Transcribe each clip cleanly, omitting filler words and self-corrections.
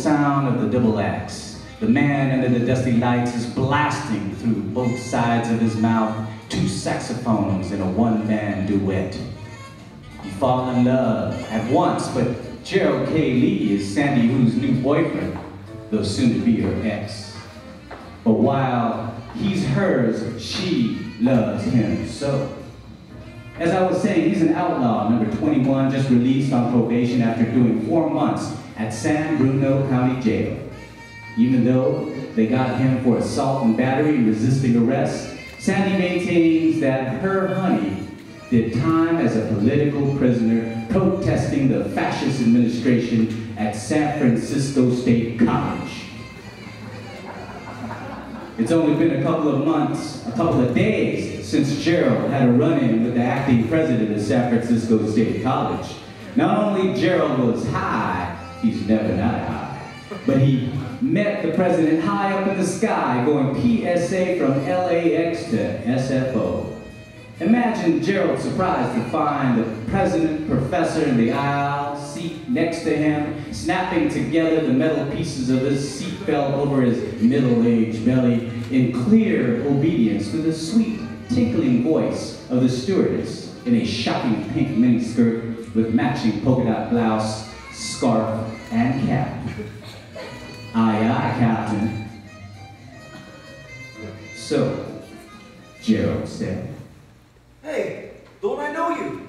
sound of the double axe. The man under the dusty lights is blasting through both sides of his mouth, 2 saxophones in a one-man duet. You fall in love at once, but Gerald K. Lee is Sandy Who's new boyfriend, though soon to be her ex. But while he's hers, she loves him so. As I was saying, he's an outlaw, number 21, just released on probation after doing 4 months at San Bruno County Jail. Even though they got him for assault and battery and resisting arrest, Sandy maintains that her honey did time as a political prisoner protesting the fascist administration at San Francisco State College. It's only been a couple of days since Gerald had a run-in with the acting president of San Francisco State College. Not only Gerald was high, he's never not high, but he met the president high up in the sky going PSA from LAX to SFO. Imagine Gerald's surprise to find the president professor in the aisle, seat next to him, snapping together the metal pieces of his seatbelt over his middle-aged belly in clear obedience to the sweet, tinkling voice of the stewardess in a shocking pink miniskirt with matching polka dot blouse, scarf, and cap. Aye, aye, Captain. So, Gerald said, "Hey, don't I know you?"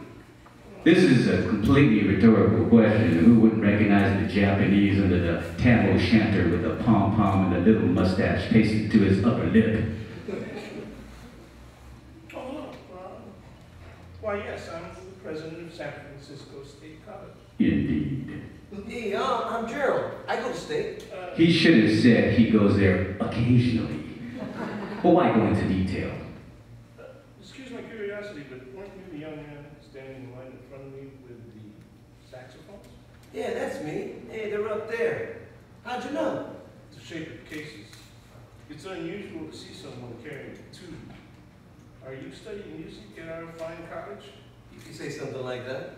This is a completely rhetorical question. Who wouldn't recognize the Japanese under the tam o' shanter with the pom-pom and the little mustache pasted to his upper lip? Why, yes, I'm the president of San Francisco State College. Indeed. Hey, I'm Gerald. I go to state. He should have said he goes there occasionally. But why go into detail? Excuse my curiosity, but weren't you the young man standing in line in front of me with the saxophones? Yeah, that's me. Hey, they're up there. How'd you know? The shape of cases. It's unusual to see someone carrying 2. Are you studying music at our fine college? You can say something like that.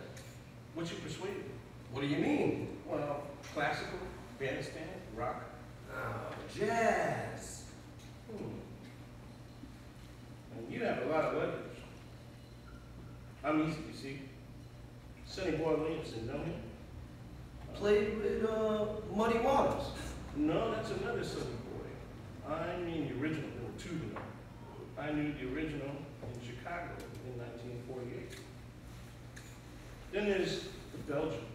What's your persuasion? What do you mean? Well, classical, bandstand, rock. Oh, jazz. And you have a lot of leverage. I'm easy, you see. Sonny Boy Williamson, know him? Played with Muddy Waters. No, that's another Sonny Boy. I mean the original. There were 2 of them. I knew the original in Chicago in 1948. Then there's the Belgian,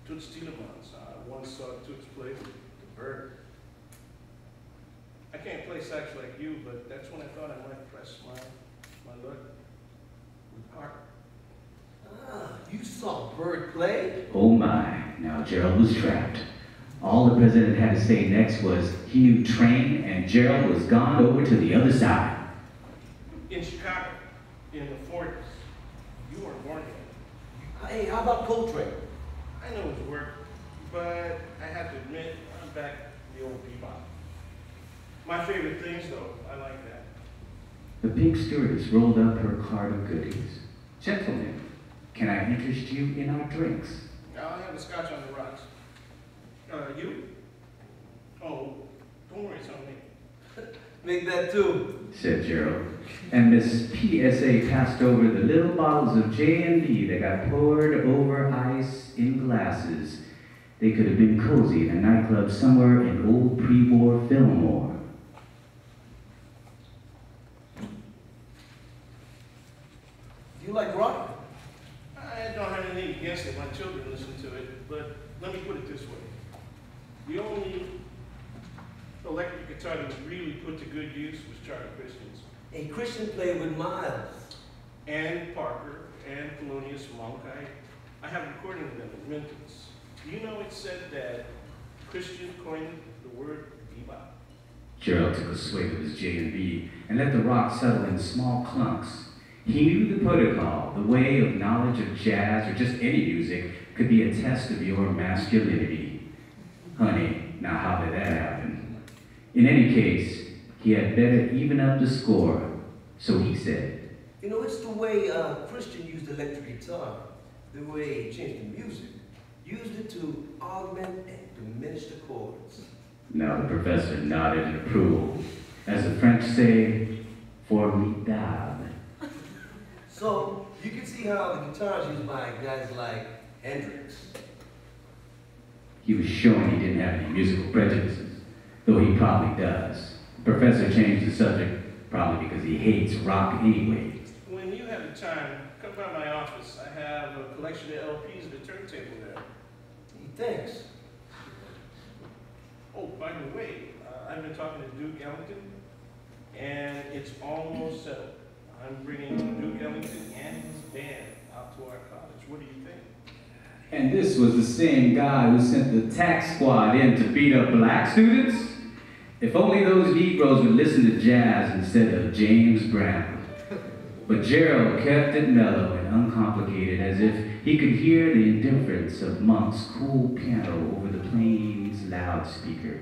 Toots Tielemans. I once saw Toots play with the Bird. I can't play sax like you, but that's when I thought I might press my luck with Parker. Ah, you saw Bird play? Oh my, now Gerald was trapped. All the president had to say next was he knew Train and Gerald was gone over to the other side. In Chicago, in the 40s, you weren't born yet. Hey, how about Coltrane? I know his work, but I have to admit, I'm back to the old bebop. My favorite things, though, I like that. The pink stewardess rolled up her card of goodies. Gentlemen, can I interest you in our drinks? I'll have a scotch on the rocks. You? Oh, don't worry, it's on me. Make that 2, said Gerald. And Miss PSA passed over the little bottles of J&B that got poured over ice in glasses. They could have been cozy in a nightclub somewhere in old pre-war Fillmore. Do you like rock? I don't have anything against it. My children listen to it, but let me put it this way. The only electric guitar that was really put to good use was Charlie Christian's. A Christian played with Miles. And Parker, and Thelonious Monk. I have a recording of them in Memphis. Do you know it said that Christian coined the word bebop? Gerald took a swig of his J&B and let the rock settle in small clunks. He knew the protocol, the way of knowledge of jazz or just any music could be a test of your masculinity. Honey, now how did that happen? In any case, he had better even up the score, so he said, You know, it's the way Christian used electric guitar, the way he changed the music. Used it to augment and diminish the chords. Now the professor nodded in approval. As the French say, formidable. So, you can see how the guitar's used by guys like Hendrix. He was showing he didn't have any musical prejudices, though he probably does. The professor changed the subject, probably because he hates rock anyway. When you have the time, come by my office. I have a collection of LPs at the turntable there. Thanks. Oh, by the way, I've been talking to Duke Ellington, and it's almost settled. I'm bringing Duke Ellington and his band out to our college. What do you think? And this was the same guy who sent the tax squad in to beat up black students? If only those Negroes would listen to jazz instead of James Brown. But Gerald kept it mellow and uncomplicated, as if he could hear the indifference of Monk's cool piano over the plane's loudspeaker.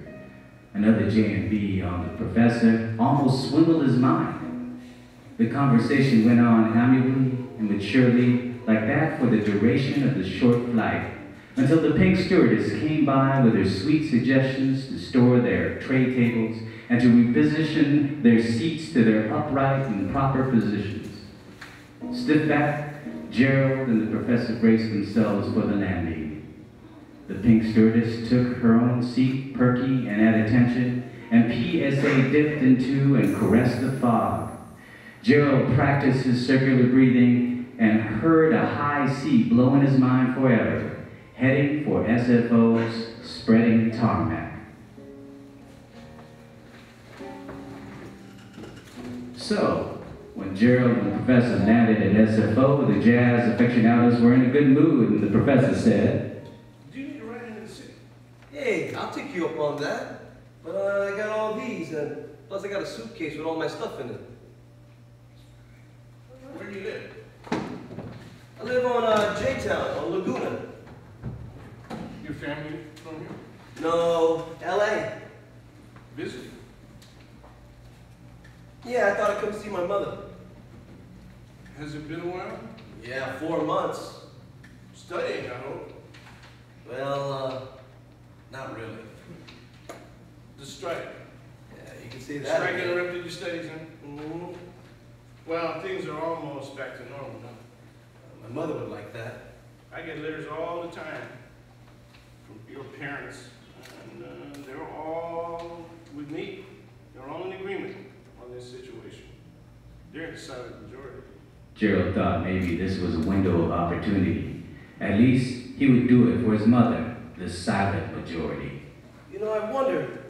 Another J&B on the professor almost swindled his mind. The conversation went on amiably and maturely, like that for the duration of the short flight, until the pink stewardess came by with her sweet suggestions to store their tray tables and to reposition their seats to their upright and proper positions. Stiff back, Gerald and the professor braced themselves for the landing. The pink stewardess took her own seat, perky and at attention, and PSA dipped into and caressed the fog. Gerald practiced his circular breathing and heard a high C blow in his mind forever, heading for SFO's spreading tarmac. So, when Gerald and the professor landed at SFO, the jazz aficionados were in a good mood, and the professor said, Do you need to ride into the city? Hey, I'll take you up on that. But I got all these, and plus I got a suitcase with all my stuff in it. Where do you live? I live on J-Town, on Laguna. Your family from here? No, LA. Visiting? Yeah, I thought I'd come see my mother. Has it been a while? Yeah, 4 months. Studying, I hope. Well, not really. The strike. Yeah, you can see that. Strike interrupted your studies, huh? Mm-hmm. Well, things are almost back to normal now. My mother would like that. I get letters all the time from your parents, and they're all with me. They're all in agreement on this situation. They're the silent majority. Gerald thought maybe this was a window of opportunity. At least he would do it for his mother, the silent majority. You know, I wondered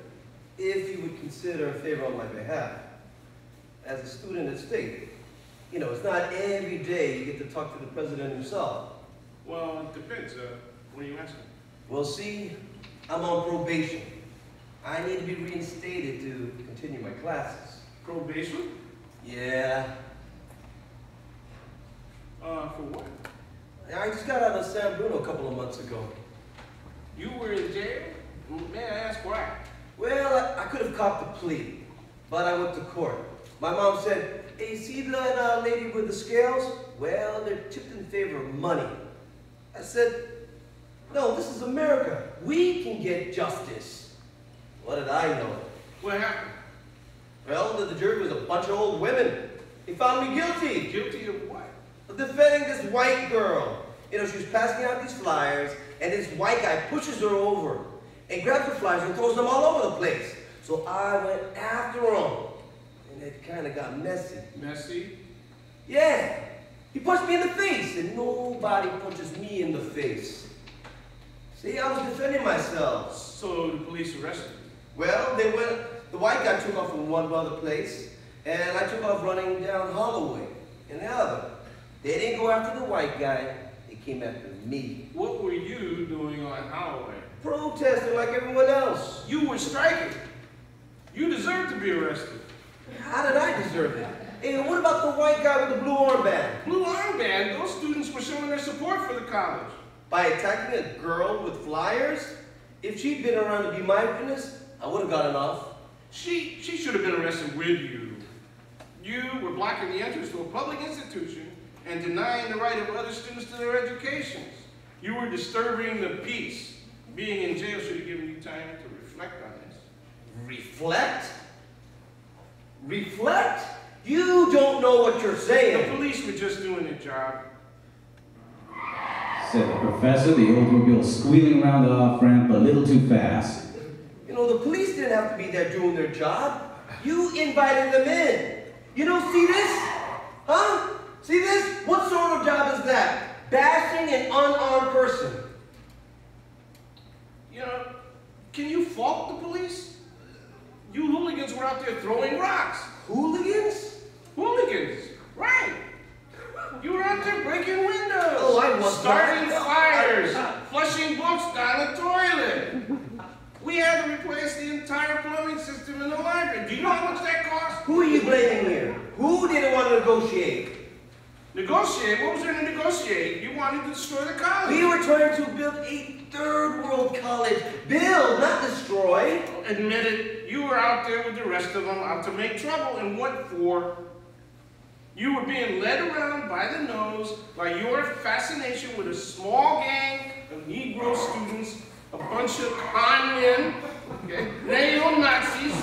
if you would consider a favor on my behalf. As a student at State, you know, it's not every day you get to talk to the president himself. Well, it depends. What are you asking? Well, see, I'm on probation. I need to be reinstated to continue my classes. Probation? Yeah. For what? I just got out of San Bruno a couple of months ago. You were in jail? May I ask why? Well, I could have copped a plea, but I went to court. My mom said, hey, see that lady with the scales? Well, they're tipped in favor of money. I said, no, this is America. We can get justice. What did I know? What happened? Well, the jury was a bunch of old women. They found me guilty. Guilty of what? Of defending this white girl. You know, she was passing out these flyers, and this white guy pushes her over and grabs the flyers and throws them all over the place. So I went after him, and it kind of got messy. Messy? Yeah. He punched me in the face, and nobody punches me in the face. See, I was defending myself. So the police arrested you? Well, the white guy took off from one other place, and I took off running down Holloway in the other. They didn't go after the white guy, they came after me. What were you doing on Holloway? Protesting like everyone else. You were striking. You deserve to be arrested. How did I deserve it? Hey, what about the white guy with the blue armband? Blue armband? Those students were showing their support for the college. By attacking a girl with flyers? If she'd been around to be my witness, I would have gotten off. She should have been arrested with you. You were blocking the entrance to a public institution and denying the right of other students to their educations. You were disturbing the peace. Being in jail should have given you time to reflect on this. Reflect? Reflect? You don't know what you're saying. The police were just doing their job. Said the professor, the Oldsmobile squealing around the off-ramp a little too fast. You know, the police didn't have to be there doing their job. You invited them in. You know, see this? Huh? See this? What sort of job is that? Bashing an unarmed person. You know, can you fault the police? You hooligans were out there throwing rocks. Hooligans? Hooligans, right. You were out there breaking windows. Oh, I was starting not. fires, flushing books down the toilet. We had to replace the entire plumbing system in the library. Do you know how much that cost? Who are you blaming here? Who didn't want to negotiate? Negotiate? What was there to negotiate? You wanted to destroy the college. We were trying to build a third world college. Build, not destroy. Admit it, you were out there with the rest of them out to make trouble, and what for? You were being led around by the nose by your fascination with a small gang of Negro students, a bunch of con men, okay, neo-Nazis,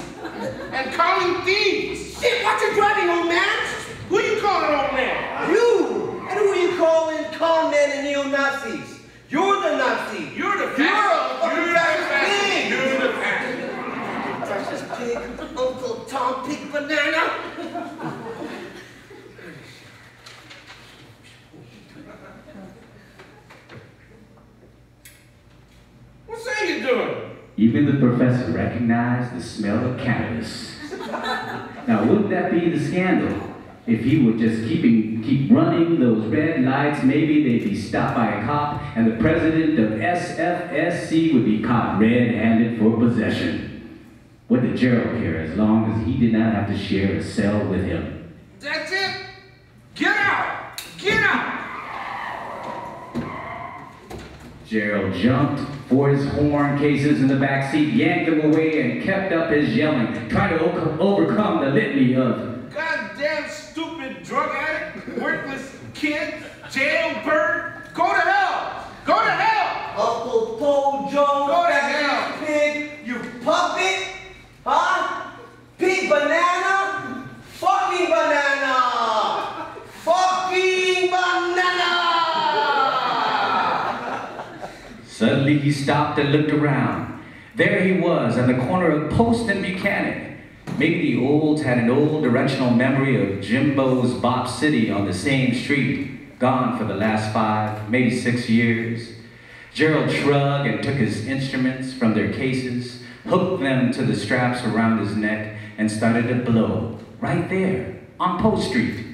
and calling thieves. Shit, what you driving, old man? Who you calling old man? You! And who are you calling con men and neo-Nazis? You're the Nazi. You're the fascist. You're the fascist. You're the fascist. Precious pig, Uncle Tom Pig Banana. What's that you doing? Even the professor recognized the smell of cannabis. Now, wouldn't that be the scandal? If he would just keep running those red lights, maybe they'd be stopped by a cop, and the president of SFSC would be caught red-handed for possession. What did Gerald care as long as he did not have to share a cell with him? That's it. Get out! Get out! Gerald jumped for his horn cases in the back seat, yanked them away, and kept up his yelling, trying to overcome the litany of goddamn stupid drug addict, worthless kid, jailbird. Go to hell! Go to hell! Uncle Pojo, Go to hell! pig, you puppet, huh? Pig banana? Fucking banana! Fucking banana! Suddenly he stopped and looked around. There he was at the corner of Post and Buchanan. Maybe the olds had an old directional memory of Jimbo's Bop City on the same street, gone for the last 5, maybe 6 years. Gerald shrugged and took his instruments from their cases, hooked them to the straps around his neck, and started to blow, right there, on Post Street.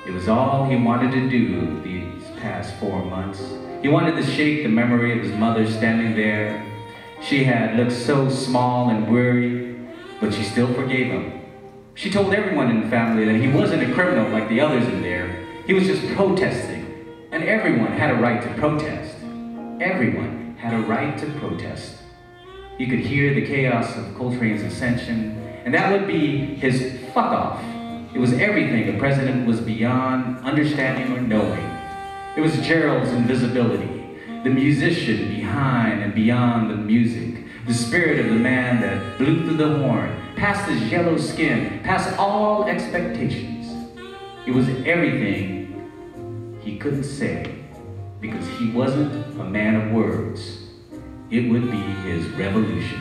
It was all he wanted to do these past 4 months. He wanted to shake the memory of his mother standing there. She had looked so small and weary, but she still forgave him. She told everyone in the family that he wasn't a criminal like the others in there. He was just protesting, and everyone had a right to protest. Everyone had a right to protest. He could hear the chaos of Coltrane's ascension, and that would be his fuck off. It was everything the president was beyond understanding or knowing. It was Gerald's invisibility, the musician behind and beyond the music, the spirit of the man that blew through the horn, past his yellow skin, past all expectations. It was everything he couldn't say because he wasn't a man of words. It would be his revolution.